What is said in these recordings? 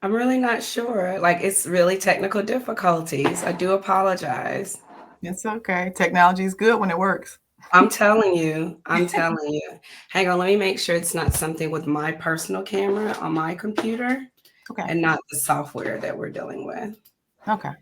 I'm really not sure. Like, it's really technical difficulties. I do apologize. It's okay. Technology is good when it works. I'm telling you. I'm telling you. Hang on, let me make sure it's not something with my personal camera on my computer Okay. and not the software that we're dealing with. Okay.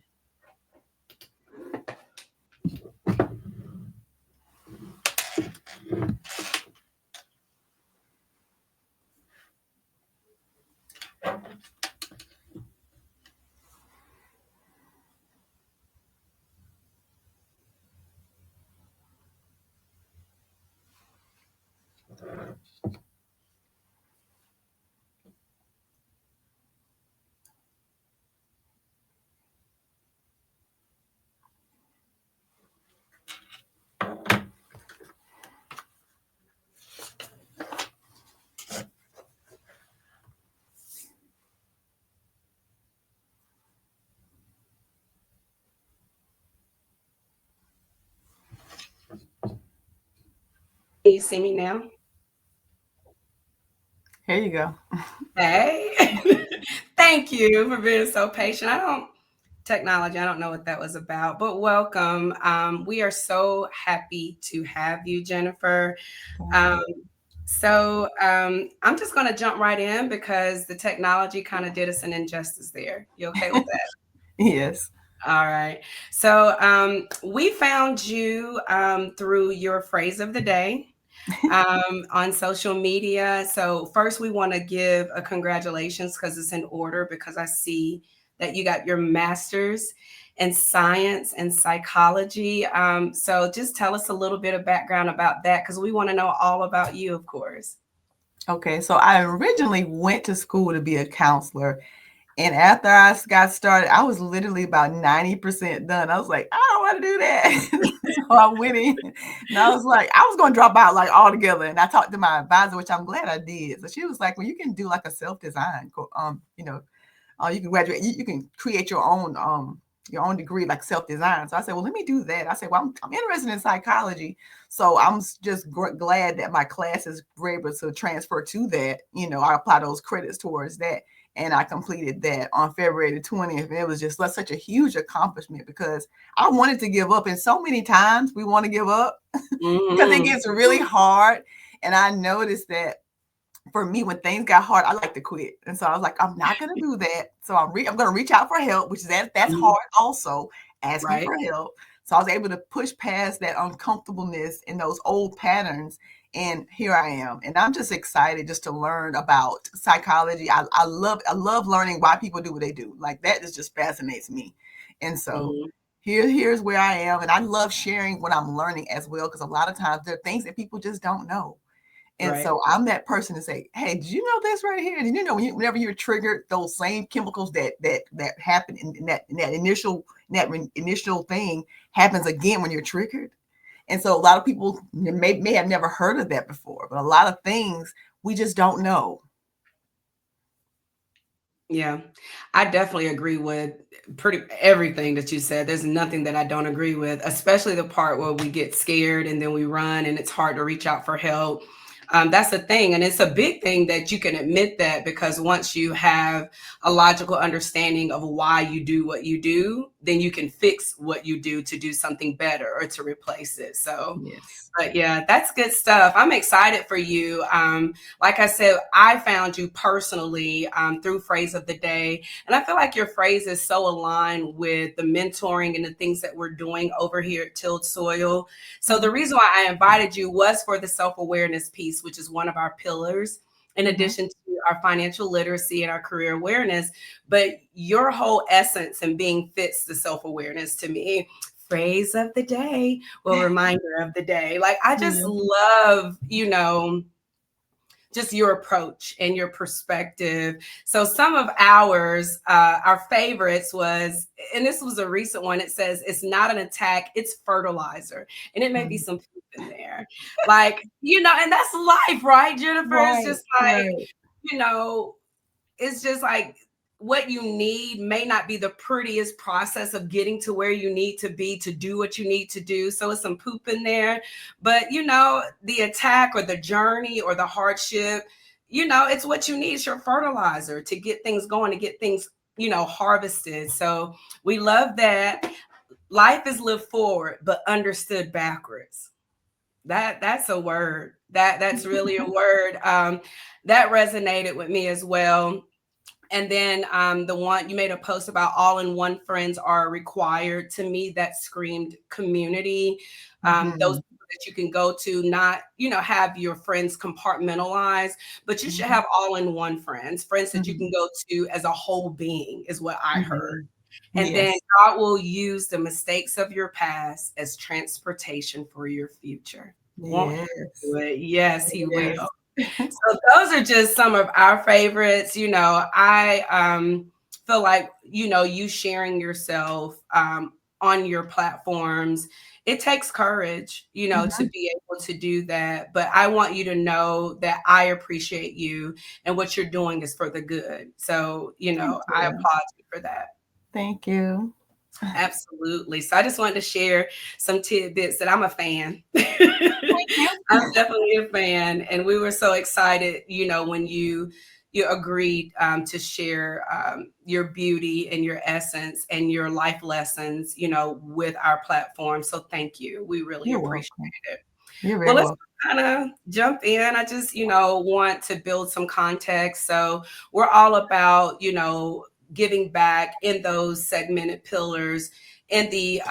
Can you see me now? Here you go. Hey. Thank you for being so patient. Technology, I don't know what that was about, but welcome. We are so happy to have you, Jennifer. Thank Um, you. I'm just going to jump right in because the technology kind of did us an injustice there. You okay with that? Yes. All right. So we found you through your phrase of the day on social media. So first, we want to give a congratulations because it's in order because I see that you got your master's in science and psychology. So just tell us a little bit of background about that because we want to know all about you, of course. Okay. So I originally went to school to be a counselor. And after I got started, I was literally about 90% done. I was like, I don't want to do that. So I went in and I was like, I was going to drop out like altogether. And I talked to my advisor, which I'm glad I did. So she was like, well, you can do like a self-design, you can graduate, you can create your own degree, like self-design. So I said, well, let me do that. I said, well, I'm interested in psychology. So I'm just glad that my classes were able to transfer to that. I apply those credits towards that. And I completed that on February the 20th. And it was just such a huge accomplishment because I wanted to give up. And so many times we want to give up because it Hmm. gets really hard. And I noticed that for me, when things got hard, I like to quit. And so I was like, I'm not going to do that. So I'm going to reach out for help, which is that's Hmm. hard also, asking Right. for help. So I was able to push past that uncomfortableness and those old patterns. And here I am. And I'm just excited just to learn about psychology. I love learning why people do what they do. Like that just fascinates me. And so Hmm. here's where I am. And I love sharing what I'm learning as well, because a lot of times there are things that people just don't know. And Right. so I'm that person to say, "Hey, did you know this right here?" And whenever you're triggered, those same chemicals that happen in that initial thing happens again when you're triggered. And so a lot of people may have never heard of that before, but a lot of things we just don't know. Yeah, I definitely agree with pretty everything that you said. There's nothing that I don't agree with, especially the part where we get scared and then we run and it's hard to reach out for help. That's a thing. And it's a big thing that you can admit that because once you have a logical understanding of why you do what you do, then you can fix what you do to do something better or to replace it. So, Yes. but yeah, that's good stuff. I'm excited for you. Like I said, I found you personally through Phrase of the Day. And I feel like your phrase is so aligned with the mentoring and the things that we're doing over here at Tilled Soil. So the Mm-hmm. reason why I invited you was for the self awareness piece, which is one of our pillars. In Mm-hmm. addition to our financial literacy and our career awareness, but your whole essence and being fits the self awareness to me. Phrase of the day, well, reminder of the day. Like, I just Yeah. love, just your approach and your perspective. So some of our favorites was, and this was a recent one. It says it's not an attack, it's fertilizer, and it may be Mm. some poop in there, like and that's life, right, Jennifer? It's Right. just like Right. you know, it's just like what you need may not be the prettiest process of getting to where you need to be to do what you need to do. So it's some poop in there. But the attack or the journey or the hardship, it's what you need. It's your fertilizer to get things going, to get things, harvested. So we love that. Life is lived forward, but understood backwards. That's a word. That's really a word. That resonated with me as well. And then the one you made a post about all-in-one friends are required. To me, that screamed community. Those Mhm. people that you can go to, not have your friends compartmentalized, but you should Mhm. have all-in-one friends that you can Mhm. go to as a whole being, is what I heard. Mhm. And then Yes. God will use the mistakes of your past as transportation for your future. Won't He do Yes. it? Yes, He will. Yes. So those are just some of our favorites. I feel like, you sharing yourself on your platforms, it takes courage, to Mhm. be able to do that. But I want you to know that I appreciate you, and what you're doing is for the good. So, Thank I you. applaud you for that. Thank you. Absolutely. So I just wanted to share some tidbits that I'm a fan. Thank you. I'm definitely a fan, and we were so excited, when you agreed to share your beauty and your essence and your life lessons, with our platform. So thank you. We really You're appreciate welcome. it. You're Well, very let's welcome. kind of jump in. I just, want to build some context. So we're all about, giving back in those segmented pillars in the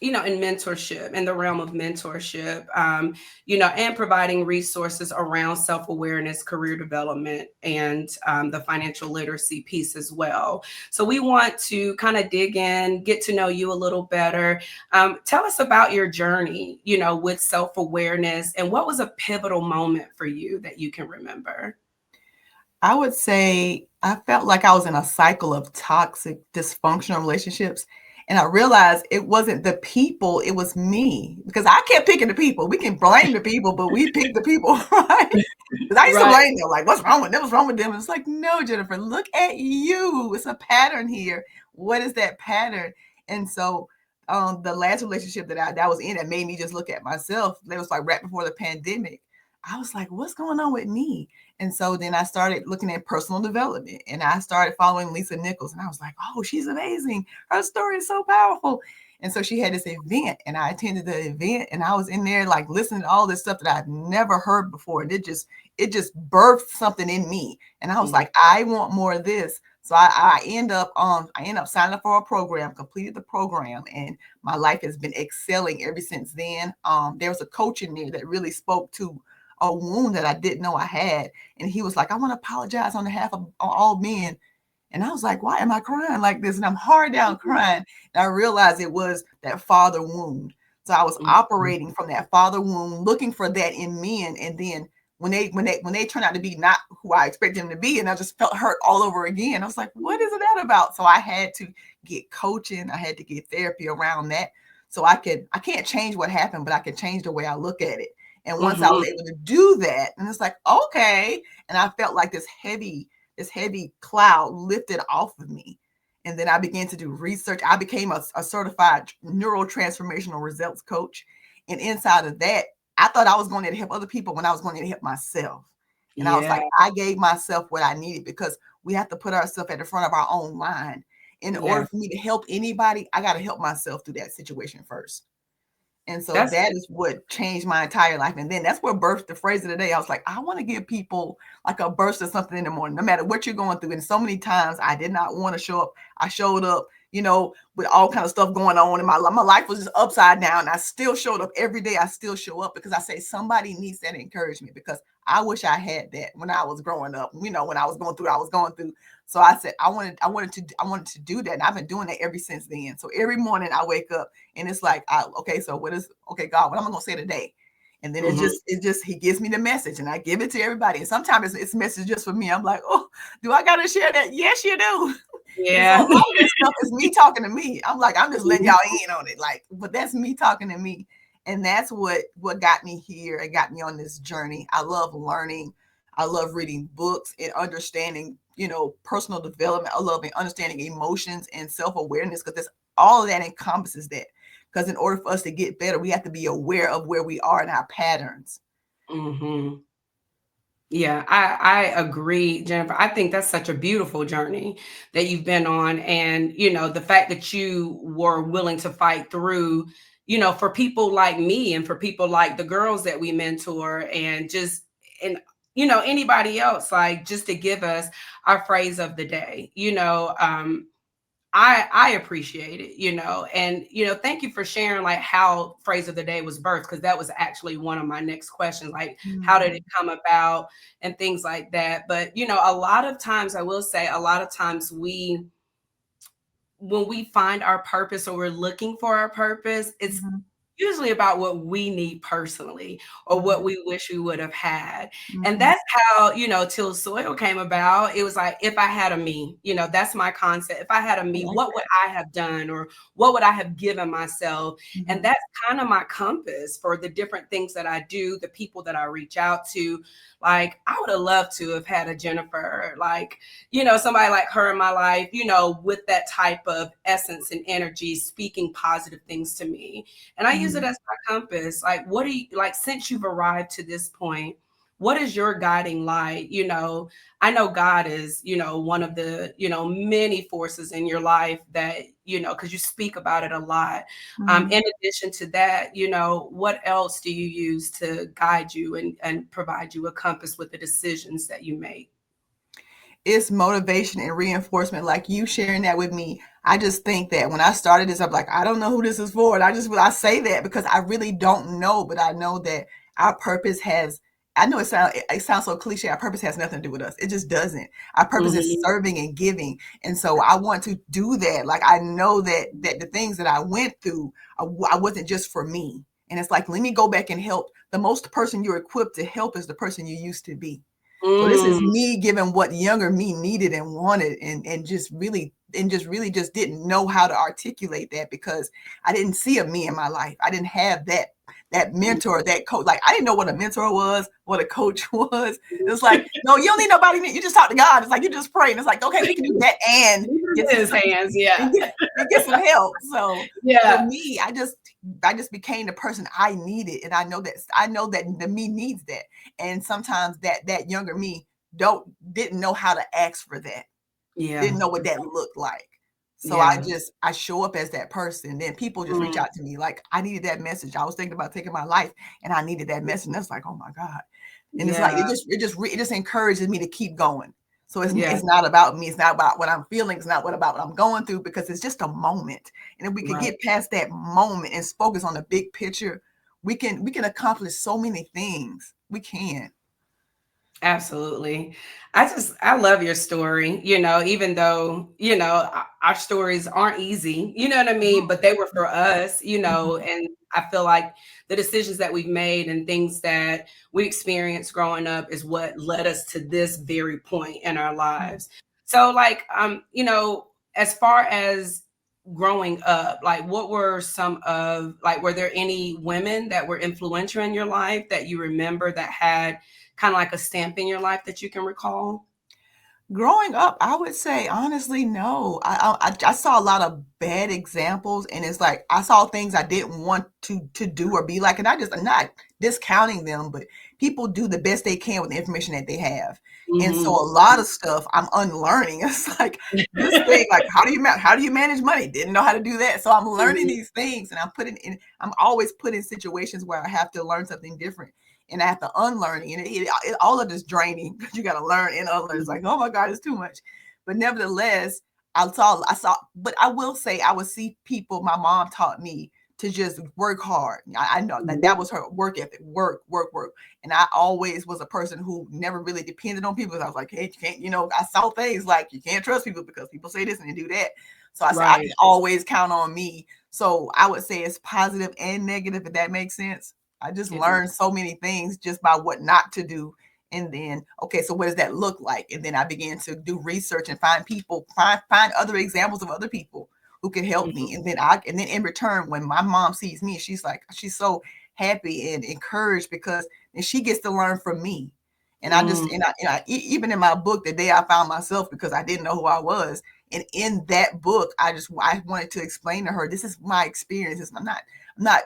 in mentorship, in the realm of mentorship, and providing resources around self-awareness, career development, and the financial literacy piece as well. So we want to kind of dig in, get to know you a little better. Tell us about your journey, with self-awareness, and what was a pivotal moment for you that you can remember. I would say I felt like I was in a cycle of toxic, dysfunctional relationships. And I realized it wasn't the people, it was me. Because I kept picking the people. We can blame the people, but we pick the people, right? Because I used to Right. blame them, like, what's wrong with them? What's wrong with them? And it's like, no, Jennifer, look at you. It's a pattern here. What is that pattern? And so the last relationship that I was in that made me just look at myself, that was like right before the pandemic. I was like, what's going on with me? And so then I started looking at personal development and I started following Lisa Nichols. And I was like, oh, she's amazing. Her story is so powerful. And so she had this event and I attended the event and I was in there like listening to all this stuff that I'd never heard before. And it just birthed something in me. And I was Mhm. like, I want more of this. So I end up signing up for a program, completed the program, and my life has been excelling ever since then. There was a coach in there that really spoke to a wound that I didn't know I had. And he was like, I want to apologize on behalf of all men. And I was like, why am I crying like this? And I'm hard down crying. And I realized it was that father wound. So I was Mhm. operating from that father wound, looking for that in men. And then when they turned out to be not who I expected them to be, and I just felt hurt all over again. I was like, what is that about? So I had to get coaching. I had to get therapy around that. So I can't change what happened, but I can change the way I look at it. And once I was Mhm. able to do that, and it's like, okay. And I felt like this heavy cloud lifted off of me. And then I began to do research. I became a certified neurotransformational results coach. And inside of that, I thought I was going to help other people when I was going to help myself. And I was Yeah. like, I gave myself what I needed because we have to put ourselves at the front of our own mind. In Yeah. order for me to help anybody, I got to help myself through that situation first. And so That's that is what changed my entire life. And then that's what birthed the phrase of the day. I was like, I want to give people like a burst of something in the morning, no matter what you're going through. And so many times I did not want to show up. I showed up, with all kind of stuff going on. And my life was just upside down. I still showed up every day. I still show up because I say somebody needs that encouragement because I wish I had that when I was growing up, when I was going through, I was going through. So I said, I wanted to do that. And I've been doing that ever since then. So every morning I wake up and it's like, okay, so okay, God, what am I gonna say today? And then mhm. he gives me the message and I give it to everybody. And sometimes it's a message just for me. I'm like, oh, do I gotta share that? Yes, you do. And so a Yeah. lot of this stuff is me talking to me. I'm like, I'm just letting y'all in on it. Like, but that's me talking to me. And that's what got me here and got me on this journey. I love learning. I love reading books and understanding, personal development. I love understanding emotions and self-awareness because all of that encompasses that. Because in order for us to get better, we have to be aware of where we are in our patterns. Mhm. Yeah, I agree, Jennifer. I think that's such a beautiful journey that you've been on. And, the fact that you were willing to fight through, for people like me and for people like the girls that we mentor and, anybody else, like just to give us our phrase of the day, I appreciate it, and thank you for sharing like how phrase of the day was birthed, because that was actually one of my next questions, like how did it Mhm. come about and things like that. But a lot of times, I will say, a lot of times when we find our purpose or we're looking for our purpose, it's Mhm. usually about what we need personally or what Mhm. we wish we would have had. And Mhm. that's how, Till Soil came about. It was like, if I had a me, that's my concept. If I had a I me, like what would that. I have done or what would I have given myself? And Mhm. that's kind of my compass for the different things that I do, the people that I reach out to. Like, I would have loved to have had a Jennifer, like, somebody like her in my life, with that type of essence and energy, speaking positive things to me. And I use it Mhm. as my compass. Like, what do you like since you've arrived to this point? What is your guiding light? I know God is, one of the, many forces in your life that, because you speak about it a lot. In Mhm. addition to that, what else do you use to guide you and provide you a compass with the decisions that you make? It's motivation and reinforcement, like you sharing that with me. I just think that when I started this, I'm like, I don't know who this is for. And I say that because I really don't know, but I know that our purpose has, I know it sounds so cliche. Our purpose has nothing to do with us. It just doesn't. Our purpose is Mhm. serving and giving. And so I want to do that. Like I know that the things that I went through, I wasn't just for me. And it's like, let me go back and help. The most person you're equipped to help is the person you used to be. So this is Mm. me giving what younger me needed and wanted, and just really just didn't know how to articulate that because I didn't see a me in my life. I didn't have that mentor, that coach. Like I didn't know what a mentor was, what a coach was. It's like, no, you don't need nobody. You just talk to God. It's like you just pray. And it's like, okay, we can do that and Leave get it in his hands. Yeah. and get some help. So for Yeah. me, I just became the person I needed, and I know that the me needs that, and sometimes that younger me didn't know how to ask for that, Yeah. didn't know what that looked like. So Yeah. I show up as that person. Then people just reach Mm. out to me like I needed that message. I was thinking about taking my life, and I needed that message. And that's like, oh my God. And it's like Yeah. it just encourages me to keep going. So Yeah. it's not about me. It's not about what I'm feeling. It's not about what I'm going through because it's just a moment. And if we could Right. get past that moment and focus on the big picture, we can accomplish so many things. We can. Absolutely. I love your story, even though, our stories aren't easy, you know what I mean? But they were for us, Mhm. and I feel like the decisions that we've made and things that we experienced growing up is what led us to this very point in our lives. So like, as far as growing up, like what were some of like were there any women that were influential in your life that you remember that had kind of like a stamp in your life that you can recall? Growing up, I would say honestly, no. I saw a lot of bad examples, and it's like I saw things I didn't want to do or be like, and I'm not discounting them, but people do the best they can with the information that they have, and so Mhm. a lot of stuff I'm unlearning. It's like this thing, like how do you manage money? Didn't know how to do that, so I'm learning Mhm. these things, and I'm always put in situations where I have to learn something different and I have to unlearn it. And all of it's draining because you got to learn and unlearn. It's like, oh my God, it's too much. But nevertheless, but I will say, I would see people, my mom taught me to just work hard. I know that Mhm. that was her work ethic, work, work, work. And I always was a person who never really depended on people. I was like, hey, you can't, I saw things like you can't trust people because people say this and they do that. So I said, I can Right. always count on me. So I would say it's positive and negative, if that makes sense. I just It learned so many things just by what not to do. And then, okay, so what does that look like? And then I began to do research and find other examples of other people who could help mhm. me. And then in return, when my mom sees me, she's so happy and encouraged because then she gets to learn from me. And Mm. even in my book, the day I found myself because I didn't know who I was. And in that book, I wanted to explain to her, this is my experience. I'm not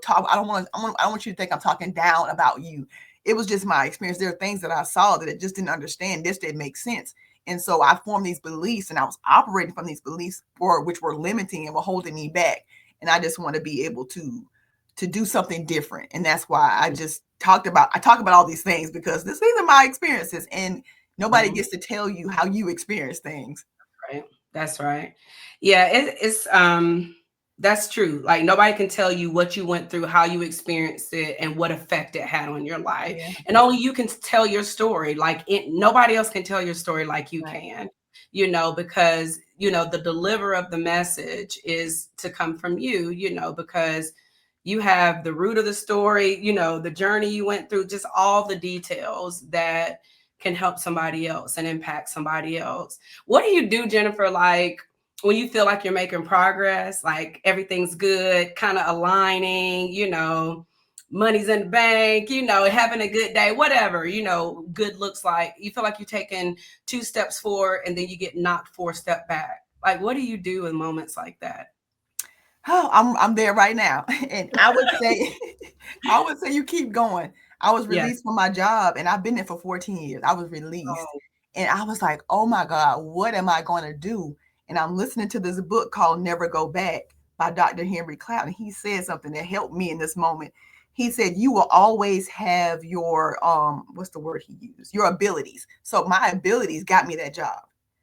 talk. I don't want you to think I'm talking down about you. it was just my experience. There are things that I saw that I just didn't understand. This didn't make sense. And so I formed these beliefs and I was operating from these beliefs for which were limiting and were holding me back. And I just want to be able to do something different. And that's why I talk about all these things because these are my experiences and nobody Mhm. gets to tell you how you experience things. Right. That's right. Yeah, it's that's true. Like nobody can tell you what you went through, how you experienced it, and what effect it had on your life. Yeah, And only you can tell your story. Like nobody else can tell your story like you right. can. Because the deliverer of the message is to come from you. Because you have the root of the story. The journey you went through, just all the details that can help somebody else and impact somebody else. What do you do, Jennifer? Like when you feel like you're making progress, like everything's good, kind of aligning, money's in the bank, having a good day, whatever, good looks like. You feel like you're taking 2 steps forward and then you get knocked 4 steps back. Like, what do you do in moments like that? Oh, I'm there right now. And I would say I would say you keep going. I was Yes. released from my job and I've been there for 14 years. I was released. Oh, And I was like, "Oh my God, what am I going to do?" And I'm listening to this book called Never Go Back by Dr. Henry Cloud. And he said something that helped me in this moment. He said, "You will always have your what's the word he used? Your abilities." So my abilities got me that job.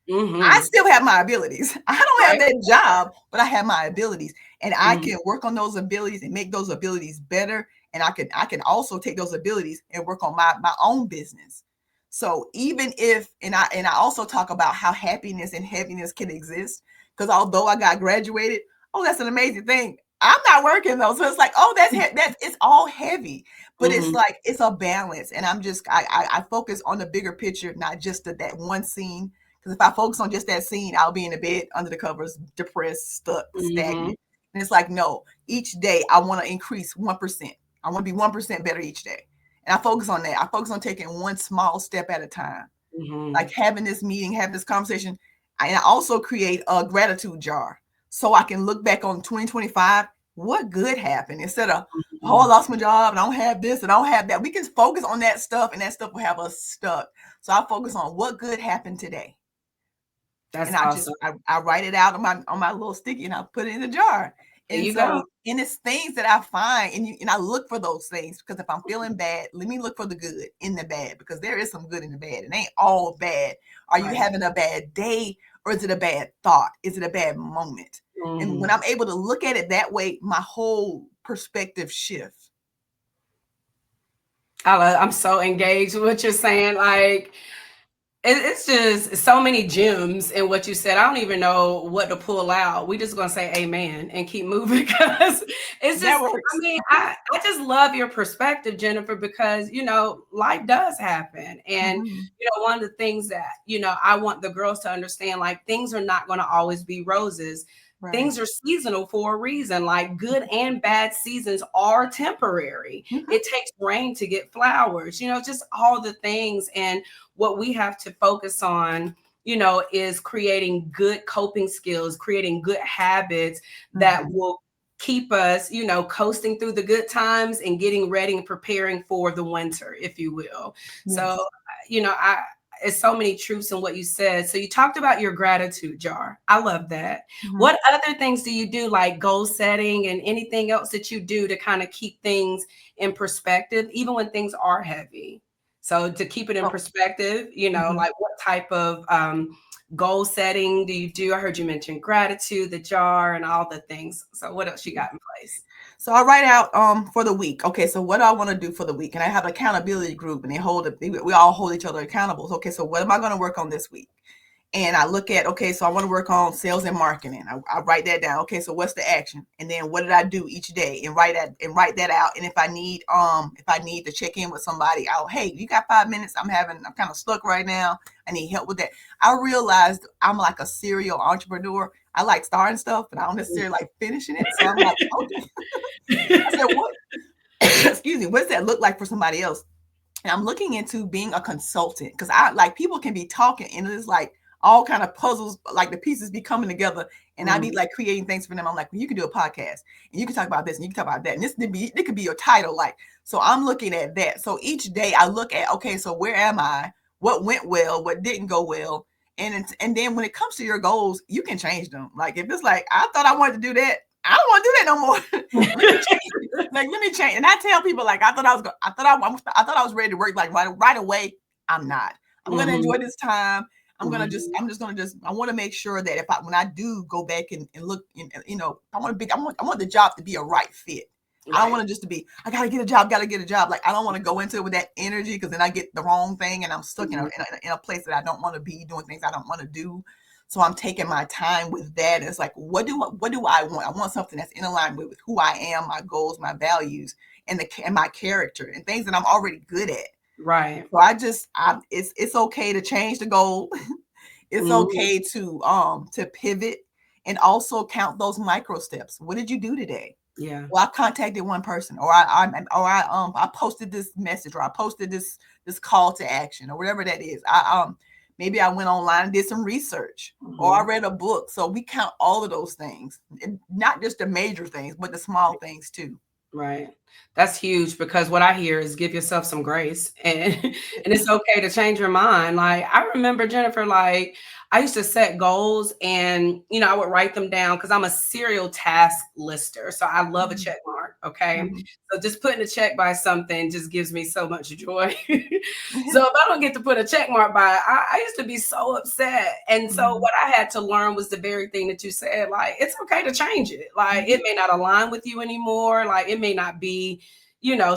I mm-hmm. still have my abilities. I don't have Right. that job, but I have my abilities, and I Mm-hmm. can work on those abilities and make those abilities better. And I can also take those abilities and work on my own business. So even if and I also talk about how happiness and heaviness can exist because although I got graduated, oh that's an amazing thing. I'm not working though, so it's like oh that's it's all heavy, but it's Mm-hmm. like it's a balance, and I focus on the bigger picture, not just that one scene because if I focus on just that scene, I'll be in the bed under the covers, depressed, stuck, Mm-hmm. stagnant. And it's like, no, each day I want to increase 1%. I want to be 1% better each day. And I focus on that. I focus on taking one small step at a time. Mm-hmm. Like having this meeting, having this conversation. And I also create a gratitude jar so I can look back on 2025. What good happened instead of, oh, I Mm-hmm. lost my job and I don't have this and I don't have that. We can focus on that stuff and that stuff will have us stuck. So I focus on what good happened today That's and awesome. I write it out on my little sticky and I put it in the jar. There And you so go. and it's things that I find and I look for those things because if I'm feeling bad, let me look for the good in the bad because there is some good in the bad. It ain't all bad. Are you Right. having a bad day or is it a bad thought? Is it a bad moment? And when Mm-hmm. I'm able to look at it that way, my whole perspective shifts. I'm so engaged with what you're saying. Like, it's just so many gems in what you said. I don't even know what to pull out. We just gonna say amen and keep moving because it's That just. I works. mean, I just love your perspective, Jennifer, because life does happen, and Mhm. one of the things that I want the girls to understand, like things are not going to always be roses. Right. Things are seasonal for a reason. Like good and bad seasons are temporary. Mhm. It takes rain to get flowers. Just all the things and what we have to focus on is creating good coping skills, creating good habits that Mhm. will keep us coasting through the good times and getting ready and preparing for the winter, if you will. So Yes. I it's so many truths in what you said. So you talked about your gratitude jar. I love that. Mhm. What other things do you do, like goal setting and anything else that you do to kind of keep things in perspective, even when things are heavy? So to keep it in So, perspective, mhm. like what type of goal setting do you do? I heard you mention gratitude, the jar, and all the things. So what else you got in place? So I write out for the week. Okay, so what do I want to do for the week? And I have an accountability group, and we all hold each other accountable. Okay, so what am I going to work on this week? And I look at, okay, so I want to work on sales and marketing. I write that down. Okay, so what's the action? And then what did I do each day? And write that out. And if I need to check in with somebody, hey, you got 5 minutes? I'm kind of stuck right now. I need help with that. I realized I'm like a serial entrepreneur. I like starting stuff, but I don't necessarily like finishing it. So I'm like, okay. I said, what? Excuse me. What does that look like for somebody else? And I'm looking into being a consultant because I like people can be talking and it's like all kind of puzzles, like the pieces be coming together And I be like creating things for them. I'm like, well, you can do a podcast and you can talk about this and you can talk about that. And it could be your title. Like, so I'm looking at that. So each day I look at, okay, so where am I? What went well? What didn't go well? And then when it comes to your goals, you can change them. Like if it's like, I thought I wanted to do that. I don't want to do that no more. Let me change. Like, let me change. And I tell people like, I thought I was ready to work like right away. I'm not. I'm going to enjoy this time. I want to make sure that when I do go back and look, I want the job to be a right fit. Right. I don't want it just to be, I got to get a job. Like, I don't want to go into it with that energy because then I get the wrong thing and I'm stuck in a place that I don't want to be, doing things I don't want to do. So I'm taking my time with that. It's like, what do I want? I want something that's in alignment with who I am, my goals, my values, and my character and things that I'm already good at. Right. So it's okay to change the goal. It's okay to pivot and also count those micro steps. What did you do today? Yeah. Well, I contacted one person, or I posted this message, or I posted this call to action, or whatever that is. Maybe I went online and did some research, or I read a book. So we count all of those things, and not just the major things, but the small things too. Right. That's huge because what I hear is give yourself some grace and it's okay to change your mind. Like I remember Jennifer, like I used to set goals and I would write them down because I'm a serial task lister. So I love a check mark. Okay. So just putting a check by something just gives me so much joy. So if I don't get to put a check mark by it, I used to be so upset. And so what I had to learn was the very thing that you said, like, it's okay to change it. Like it may not align with you anymore. Like it may not be,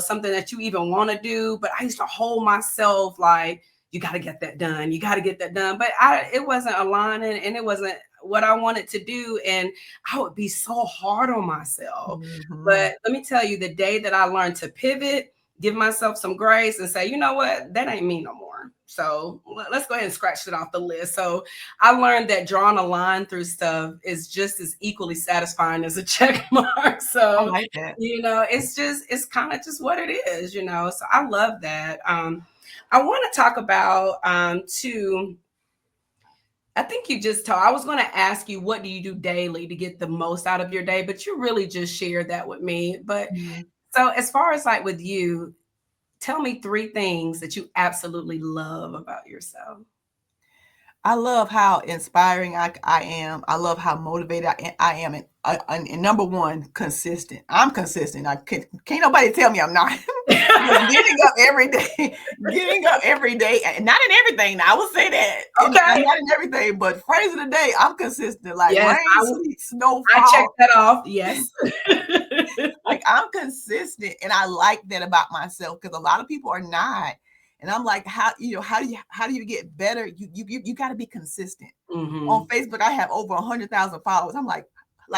something that you even want to do. But I used to hold myself like, you got to get that done. You got to get that done. But it wasn't aligning and it wasn't what I wanted to do. And I would be so hard on myself. But let me tell you, the day that I learned to pivot, give myself some grace and say, you know what, that ain't me no more. So let's go ahead and scratch it off the list. So I learned that drawing a line through stuff is just as equally satisfying as a check mark. So, I like that. It's kind of just what it is, So I love that. I want to talk about too. I think you just told, I was going to ask you, what do you do daily to get the most out of your day? But you really just shared that with me. But so as far as like with you, tell me 3 things that you absolutely love about yourself. I love how inspiring I am. I love how motivated I am. And number one, consistent. I'm consistent. Can't nobody tell me I'm not. Getting up every day, and not in everything. I will say that. Okay. Not in everything, but phrase of the day, I'm consistent. Like yes, rain, sleet, snow, fall. I checked that off. Yes. Like I'm consistent, and I like that about myself because a lot of people are not. And I'm like, how do you get better? You got to be consistent. On Facebook, I have over 100,000 followers. I'm like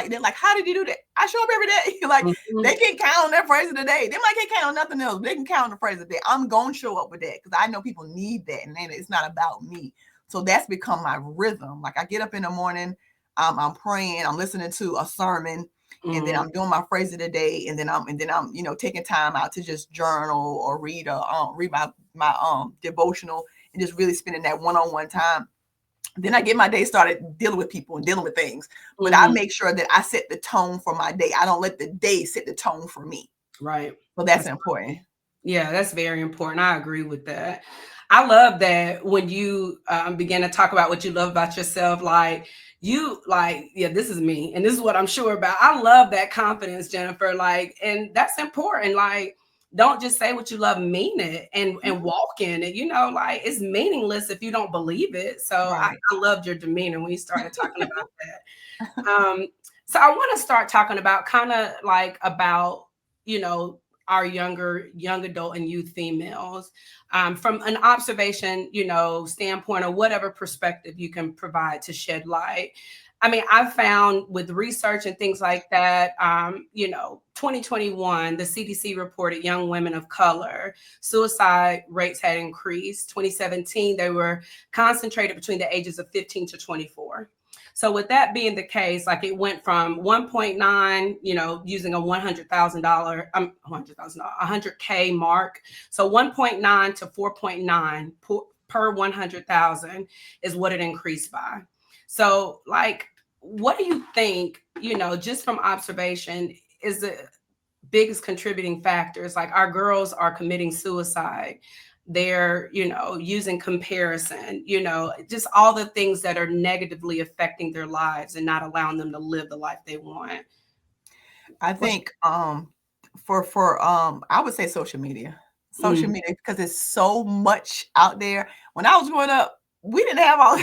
they're like, how did you do that? I show up every day. Like they can count on that phrase of the day. They might can't count on nothing else. But they can count on the phrase of the day. I'm gonna show up with that because I know people need that, and it's not about me. So that's become my rhythm. Like I get up in the morning, I'm praying, I'm listening to a sermon. And then I'm doing my phrase of the day, and then I'm taking time out to just journal or read my devotional and just really spending that one-on-one time. Then I get my day started dealing with people and dealing with things, but I make sure that I set the tone for my day. I don't let the day set the tone for me. Right. So that's important. Yeah, that's very important. I agree with that. I love that when you begin to talk about what you love about yourself, this is me and this is what I'm sure about. I love that confidence, Jennifer. Like, and that's important. Like, don't just say what you love, mean it and walk in it. Like it's meaningless if you don't believe it. So I loved your demeanor when you started talking about that. So I want to start talking about kind of like about, our young adult and youth females from an observation, standpoint or whatever perspective you can provide to shed light. I mean, I've found with research and things like that, 2021, the CDC reported young women of color suicide rates had increased. 2017, they were concentrated between the ages of 15 to 24. So with that being the case, like it went from 1.9, using a $100K mark. So 1.9 to 4.9 per 100,000 is what it increased by. So like what do you think, just from observation, is the biggest contributing factors? Like, our girls are committing suicide. They're, using comparison, just all the things that are negatively affecting their lives and not allowing them to live the life they want. I What's think for I would say social media. Social mm, media because there's so much out there. When I was growing up, we didn't have all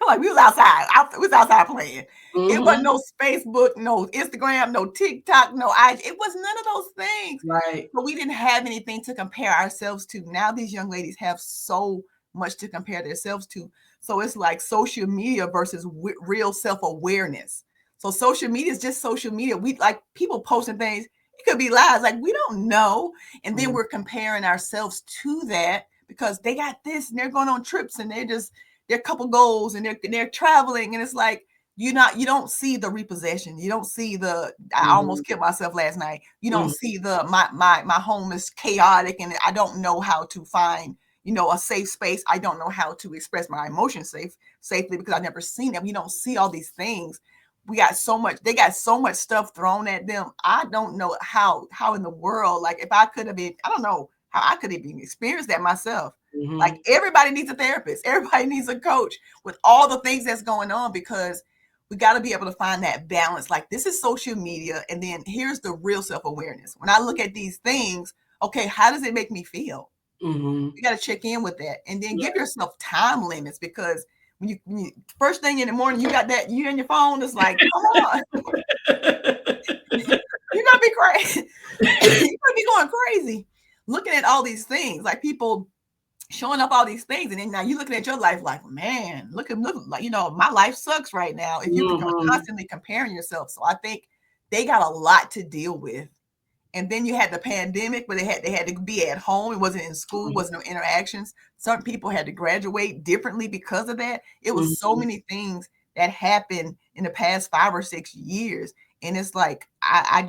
like we was outside. We was outside playing. It wasn't mm-hmm, no Facebook, no Instagram, no TikTok, no IG. It was none of those things. right. But we didn't have anything to compare ourselves to. Now these young ladies have so much to compare themselves to. So it's like social media versus real self-awareness. So social media is just social media. We like people posting things. It could be lies. Like we don't know. And then Mm, we're comparing ourselves to that because they got this and they're going on trips and they're a couple goals and they're traveling. And it's like you don't see the repossession. You don't see the I mhm, almost killed myself last night. You don't mhm, see the my home is chaotic and I don't know how to find a safe space. I don't know how to express my emotions safely because I've never seen them. You don't see all these things. They got so much stuff thrown at them. I don't know how in the world, like if I could have been, I don't know how I could have even experienced that myself. Like mhm, everybody needs a therapist, everybody needs a coach with all the things that's going on because we got to be able to find that balance. Like this is social media, and then here's the real self-awareness. When I look at these things, okay, how does it make me feel? mhm. You got to check in with that, and then Yeah. give yourself time limits because when you first thing in the morning you got that you in your phone, it's like, come on, you're gonna be crazy. You're gonna be going crazy looking at all these things, like people showing up all these things, and then now you looking at your life like, man, look like my life sucks right now. If you Mhm, constantly comparing yourself, so I think they got a lot to deal with. And then you had the pandemic where they had to be at home. It wasn't in school, mhm, wasn't no interactions. Some people had to graduate differently because of that. It was so mhm. many things that happened in the past 5 or 6 years. And it's like I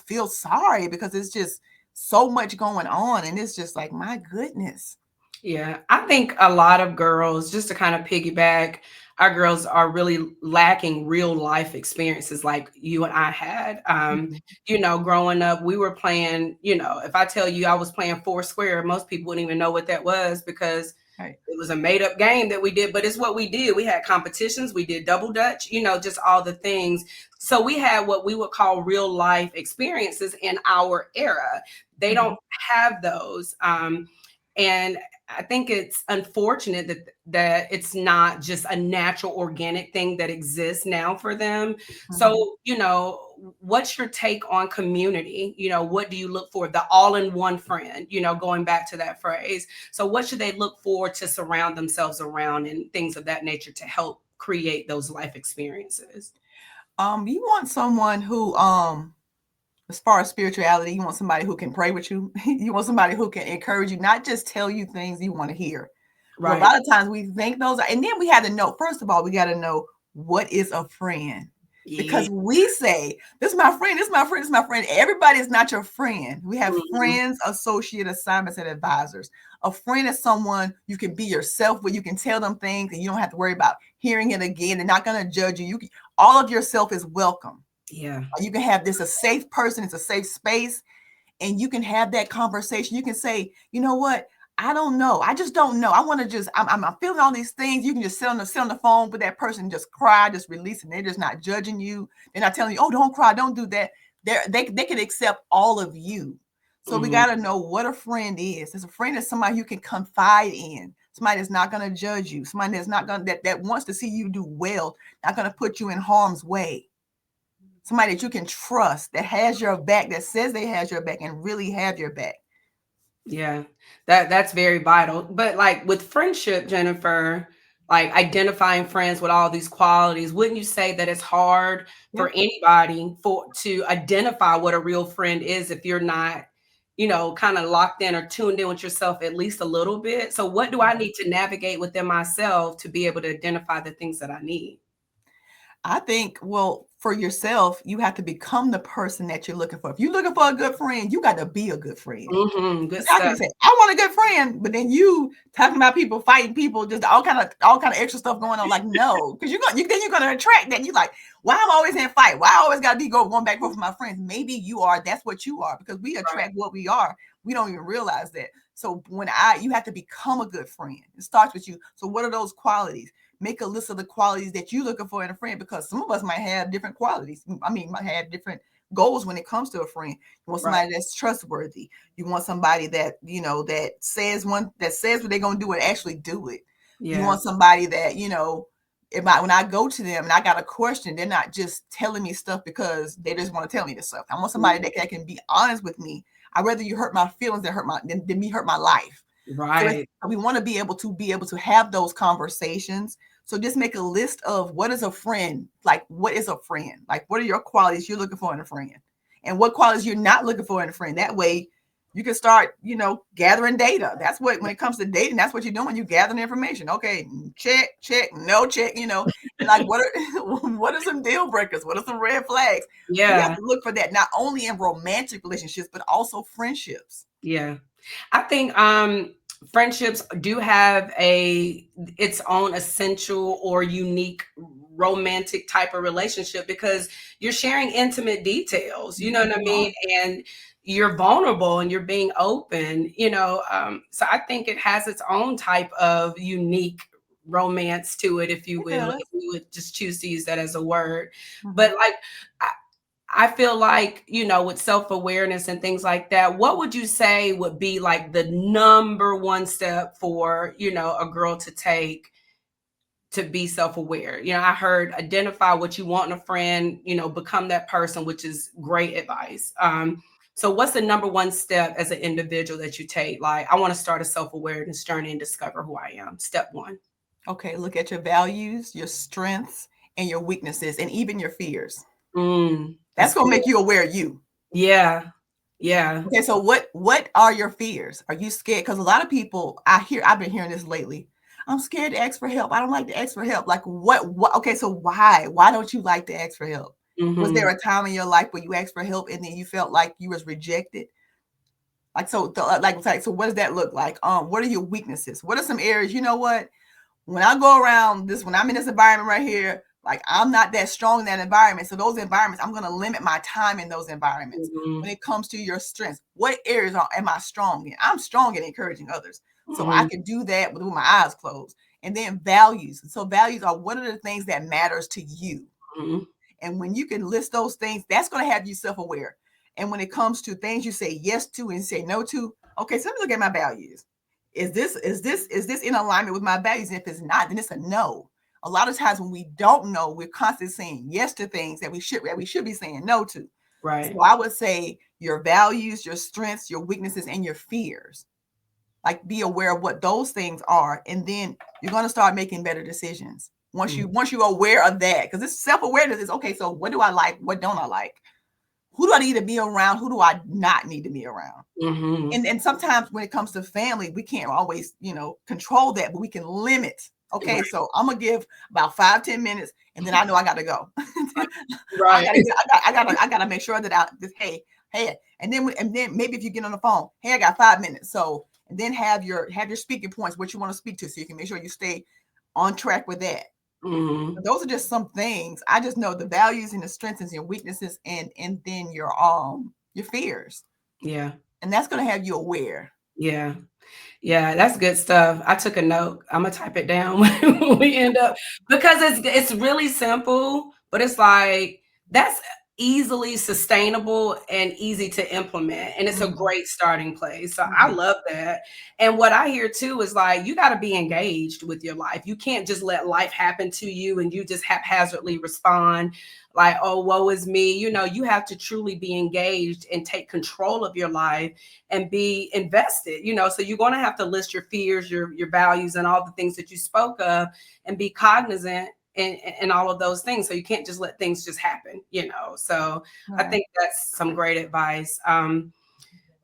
feel sorry because it's just so much going on. And it's just like, my goodness. Yeah, I think a lot of girls, just to kind of piggyback, our girls are really lacking real life experiences like you and I had. Mhm. Growing up, we were playing, if I tell you I was playing four square, most people wouldn't even know what that was because Right. it was a made up game that we did, but it's what we did. We had competitions, we did double dutch, just all the things. So we had what we would call real life experiences in our era. They Mhm. don't have those. And I think it's unfortunate that it's not just a natural organic thing that exists now for them. Mhm. So, what's your take on community? What do you look for? The all-in-one friend, going back to that phrase. So what should they look for to surround themselves around and things of that nature to help create those life experiences? You want someone who as far as spirituality, you want somebody who can pray with you. You want somebody who can encourage you, not just tell you things you want to hear. A Right. lot of times we think those are, and then we had to know, first of all, we got to know what is a friend. Yeah. Because we say, this is my friend, this is my friend, this is my friend. Everybody is not your friend. We have Mhm. friends, associate assignments, and advisors. A friend is someone you can be yourself with. You can tell them things and you don't have to worry about hearing it again. They're not going to judge you. All of yourself is welcome. Yeah. You can have this a safe person, it's a safe space, and you can have that conversation. You can say, you know what? I don't know. I just don't know. I want to just, I'm feeling all these things. You can just sit on the phone with that person, just cry, just release, and they're just not judging you. They're not telling you, oh, don't cry, don't do that. They can accept all of you. So we Mhm. got to know what a friend is. As a friend is somebody you can confide in, somebody that's not going to judge you, somebody that's not going to, that wants to see you do well, not going to put you in harm's way. Somebody that you can trust, that has your back, that says they has your back and really have your back. Yeah, that's very vital. But like with friendship, Jennifer, like identifying friends with all these qualities, wouldn't you say that it's hard Yeah. for anybody for to identify what a real friend is if you're not, kind of locked in or tuned in with yourself at least a little bit? So what do I need to navigate within myself to be able to identify the things that I need? I think, well, for yourself, you have to become the person that you're looking for. If you're looking for a good friend, you got to be a good friend. Good Because how can stuff. you say, I want a good friend, but then you talking about people fighting people, just all kind of extra stuff going on? Like, no, because then you're gonna attract that. You like, why I'm always in fight? Why I always gotta be going back and forth with my friends? Maybe you are, that's what you are, because we Right. attract what we are. We don't even realize that. So you have to become a good friend. It starts with you. So what are those qualities? Make a list of the qualities that you're looking for in a friend, because some of us might have different qualities. I mean, might have different goals when it comes to a friend. You want Right. somebody that's trustworthy. You want somebody that, that says what they're gonna do and actually do it. You Yeah. want somebody that, when I go to them and I got a question, they're not just telling me stuff because they just want to tell me this stuff. I want somebody that can be honest with me. I'd rather you hurt my feelings than me hurt my life. So Right. we want to be able to have those conversations. So just make a list of what is a friend, like what is a friend, like what are your qualities you're looking for in a friend, and what qualities you're not looking for in a friend. That way, you can start, gathering data. That's what, when it comes to dating, that's what you're doing. You gathering information. Okay, check, no check. And like what are what are some deal breakers? What are some red flags? We have Yeah. to look for that not only in romantic relationships but also friendships. Yeah. I think friendships do have its own essential or unique romantic type of relationship, because you're sharing intimate details, you know what I mean? And you're vulnerable and you're being open, so I think it has its own type of unique romance to it, if you It will, does. if you would just choose to use that as a word. But Mhm. like, I feel like, with self awareness and things like that, what would you say would be like the number one step for, a girl to take to be self aware? I heard identify what you want in a friend, become that person, which is great advice. So, what's the number one step as an individual that you take? Like, I want to start a self awareness journey and discover who I am. Step one. Okay, look at your values, your strengths, and your weaknesses, and even your fears. That's That's gonna good. make you aware of you. Yeah. Yeah. Okay, so what are your fears? Are you scared? Because a lot of people, I've been hearing this lately. I'm scared to ask for help. I don't like to ask for help. Like what? Okay, so why? Why don't you like to ask for help? Was Hmm. there a time in your life where you asked for help and then you felt like you was rejected? Like so what does that look like? What are your weaknesses? What are some areas? You know what? When I go around this, when I'm in this environment right here, like I'm not that strong in that environment. So those environments, I'm going to limit my time in those environments. When Hmm. it comes to your strengths, what areas am I strong in? I'm strong in encouraging others. So I Hmm. can do that with my eyes closed. And then values. So values are, what are the things that matters to you? Hmm. And when you can list those things, that's going to have you self-aware. And when it comes to things you say yes to and say no to, okay, so let me look at my values. Is this in alignment with my values? And if it's not, then it's a no. A lot of times when we don't know, we're constantly saying yes to things that we should be saying no to. So Right. I would say your values, your strengths, your weaknesses, and your fears. Like, be aware of what those things are, and then you're going to start making better decisions once Mm. you're aware of that. Because this self-awareness is, okay, so what do I like, what don't I like, who do I need to be around, who do I not need to be around. Mhm. And sometimes when it comes to family, we can't always control that, but we can limit. Okay, Right. so I'm gonna give about 5-10 minutes, and then I know I gotta go. I Right. gotta get, I gotta make sure that I just, hey, and then maybe if you get on the phone, hey, I got 5 minutes. So, and then have your speaking points, what you want to speak to, so you can make sure you stay on track with that. Mhm. But those are just some things. I just know the values and the strengths and your weaknesses, and then your fears, Yeah. and that's gonna have you aware. Yeah. Yeah, that's good stuff. I took a note. Imma type it down when we end up, because it's really simple, but it's like that's easily sustainable and easy to implement, and it's a Mhm, great starting place. So I mhm. love that. And what I hear too is like you gotta be engaged with your life. You can't just let life happen to you and you just haphazardly respond like, "Oh, woe is me." You have to truly be engaged and take control of your life and be invested. So you're going to have to list your fears, your values, and all the things that you spoke of, and be cognizant and all of those things. So you can't just let things just happen. So I Right. think that's some great advice.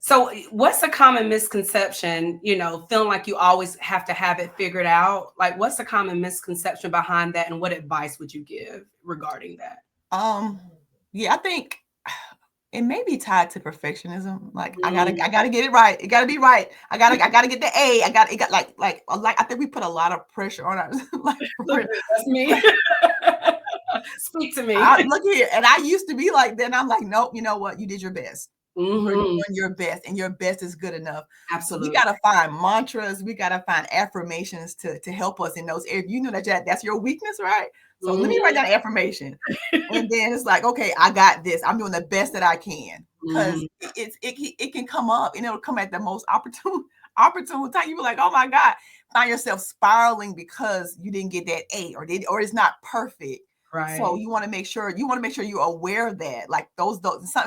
So what's a common misconception, feeling like you always have to have it figured out? Like, what's the common misconception behind that, and what advice would you give regarding that? Um, yeah, I think it may be tied to perfectionism. Like Mm. I gotta get it right. It gotta be right. I gotta get the A. It got like I think we put a lot of pressure on our like Look at this, that's me. Speak to me. look here. And I used to be like that. And I'm like, nope, you know what? You did your best. You're doing Mhm. your best, and your best is good enough. So we Absolutely. gotta find mantras, we gotta find affirmations to help us in those areas. You know that's your weakness, right? So let me write Mhm. down affirmation. And then it's like, okay, I got this. I'm doing the best that I can. Because Mhm. it can come up and it'll come at the most opportune time. You be like, oh my God, find yourself spiraling because you didn't get that A or it's not perfect. So Right. you want to make sure you're aware of that. Like those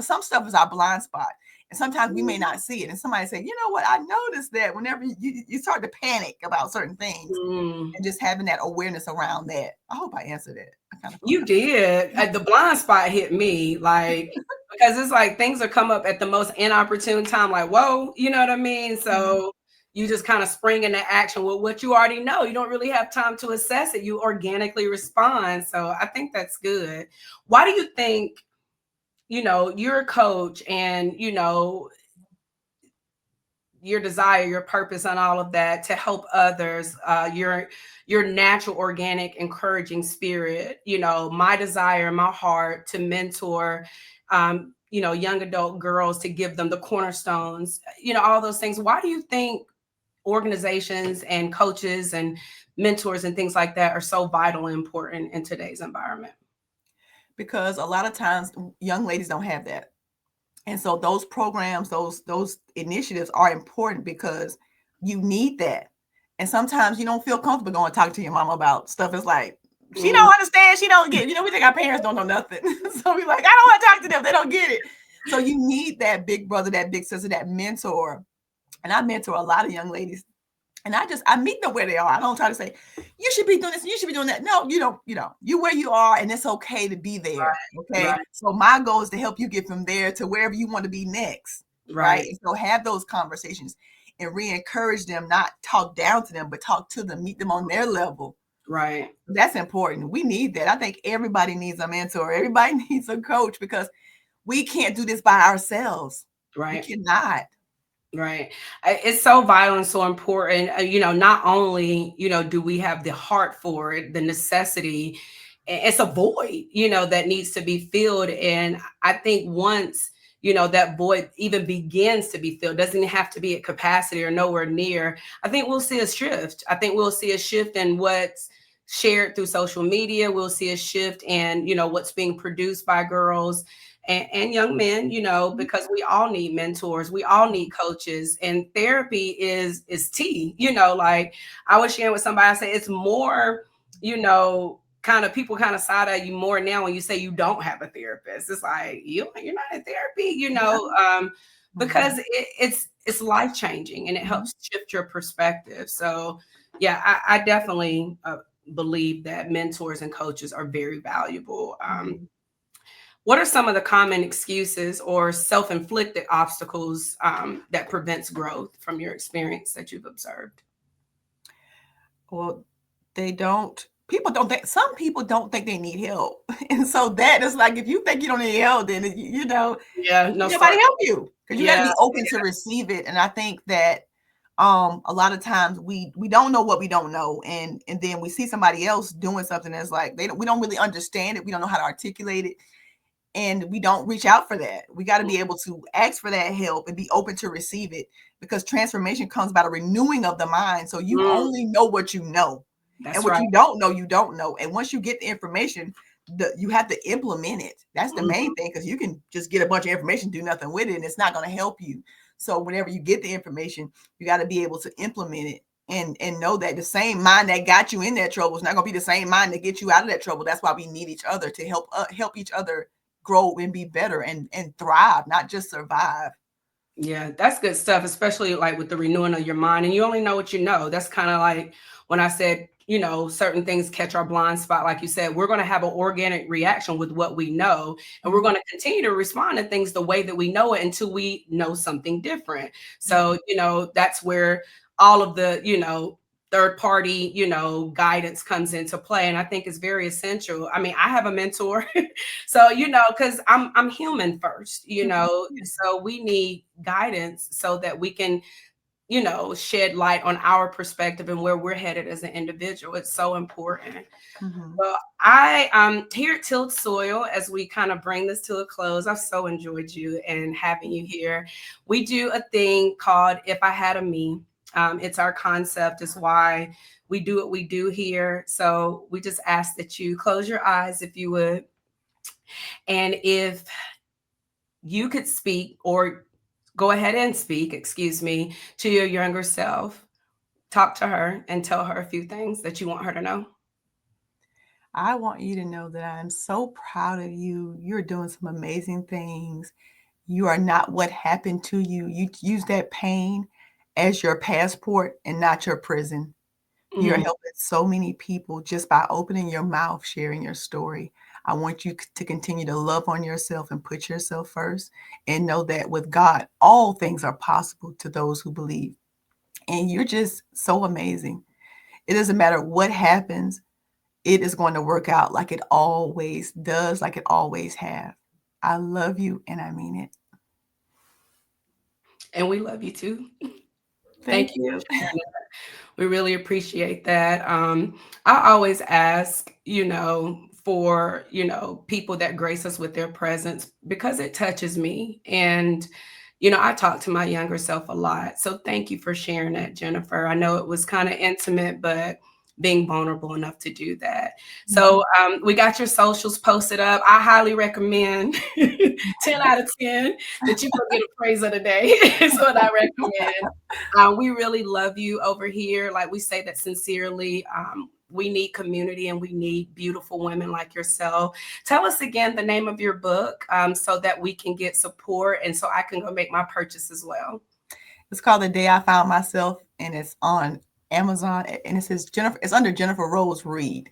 some stuff is our blind spot. And sometimes we may not see it. And somebody say, you know what, I noticed that whenever you start to panic about certain things Mm. and just having that awareness around that. I hope I answered it. I kind of feel like You did. The blind spot hit me, like, because it's like things are come up at the most inopportune time, like, whoa, you know what I mean? Mhm. So you just kind of spring into action with what you already know. You don't really have time to assess it. You organically respond. So I think that's good. Why do you think, you're a coach and, your desire, your purpose, and all of that to help others, your natural, organic, encouraging spirit. My desire, my heart to mentor, young adult girls to give them the cornerstones. All those things. Why do you think organizations and coaches and mentors and things like that are so vital and important in today's environment? because a lot of times young ladies don't have that. And so those programs, those initiatives are important because you need that. And sometimes you don't feel comfortable going to talk to your mom about stuff. It's like she Mm. don't understand. She don't get. We think our parents don't know nothing. So we like, I don't want to talk to them. They don't get it. So you need that big brother, that big sister, that mentor. And I mentor a lot of young ladies. And I meet them where they are. I don't try to say, you should be doing this, you should be doing that. No, you don't, you where you are, and it's okay to be there. Okay. Right, So my goal is to help you get from there to wherever you want to be next. Right. right, And so have those conversations and re-encourage them, not talk down to them, but talk to them, meet them on their level. right, That's important. We need that. I think everybody needs a mentor, everybody needs a coach because we can't do this by ourselves. We right. cannot. Right. It's so vital and so important. Not only, do we have the heart for it, the necessity, it's a void, that needs to be filled. And I think once, that void even begins to be filled, doesn't have to be at capacity or nowhere near. I think we'll see a shift. I think we'll see a shift in what's shared through social media. We'll see a shift in, what's being produced by girls and young men, because we all need mentors, we all need coaches, and therapy is tea. Like I was sharing with somebody, I say it's more, kind of people kind of side eye you more now when you say you don't have a therapist. It's like you're not in therapy, Yeah. because Mhm. it's life changing and it Mhm. helps shift your perspective. So yeah, I definitely believe that mentors and coaches are very valuable. Mhm. What are some of the common excuses or self-inflicted obstacles that prevents growth from your experience that you've observed? Well, they don't people don't think some people don't think they need help. And so that is like if you think you don't need help, then Yeah, no nobody start. help you because you got to Yeah, be open to receive it. And I think that a lot of times we don't know what we don't know, and then we see somebody else doing something that's like we don't really understand it. We don't know how to articulate it, and we don't reach out for that. We got to be able to ask for that help and be open to receive it because transformation comes by the renewing of the mind. So you mm, only know what you know, and that's what right. you don't know, you don't know. And once you get the information, you have to implement it. That's the Mhm. main thing because you can just get a bunch of information, do nothing with it, and it's not going to help you. So whenever you get the information, you got to be able to implement it and know that the same mind that got you in that trouble is not going to be the same mind that gets you out of that trouble. That's why we need each other to help each other grow and be better and thrive, not just survive. Yeah, that's good stuff, especially like with the renewing of your mind. And you only know what you know. That's kind of like when I said, certain things catch our blind spot. Like you said, we're going to have an organic reaction with what we know. And we're Mhm, going to continue to respond to things the way that we know it until we know something different. mhm, So, that's where all of the third party, guidance comes into play. And I think it's very essential. I mean, I have a mentor. So, because I'm human first, so we need guidance so that we can, shed light on our perspective and where we're headed as an individual. It's so important. Mhm. Well, I here at Tilt Soil, as we kind of bring this to a close, I've so enjoyed you and having you here. We do a thing called If I Had a Me. It's our concept, is why we do what we do here. So we just ask that you close your eyes if you would. And if you could speak, or go ahead and speak, excuse me, to your younger self, talk to her and tell her a few things that you want her to know. I want you to know that I'm so proud of you. You're doing some amazing things. You are not what happened to you. You use that pain as your passport and not your prison. You're Mhm. helping so many people just by opening your mouth, sharing your story. I want you to continue to love on yourself and put yourself first, and know that with God, all things are possible to those who believe. And you're just so amazing. It doesn't matter what happens, it is going to work out like it always does, like it always have. I love you and I mean it. And we love you too. Thank Thank you for you. sharing. We really appreciate that. I always ask, for, people that grace us with their presence, because it touches me. And, I talk to my younger self a lot. So thank you for sharing that, Jennifer. I know it was kind of intimate, but being vulnerable enough to do that. Mhm. So we got your socials posted up. I highly recommend 10 out of 10 that you go get a praise of the day. Is what I recommend. We really love you over here. Like, we say that sincerely. We need community and we need beautiful women like yourself. Tell us again the name of your book, so that we can get support and so I can go make my purchase as well. It's called The Day I Found Myself, and it's on Amazon. And it says Jennifer, it's under Jennifer Reed.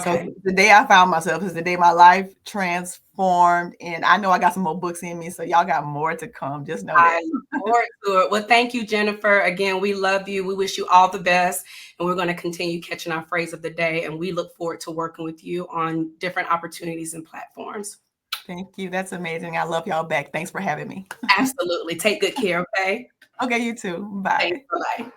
So Okay. the day I found myself is the day my life transformed. And I know I got some more books in me, so y'all got more to come. Just know I that. look forward to it. Well, thank you, Jennifer. Again, we love you. We wish you all the best. And we're going to continue catching our phrase of the day. And we look forward to working with you on different opportunities and platforms. Thank you. That's amazing. I love y'all back. Thanks for having me. Absolutely. Take good care. Okay. Okay, you too. Thanks. Bye. Bye bye.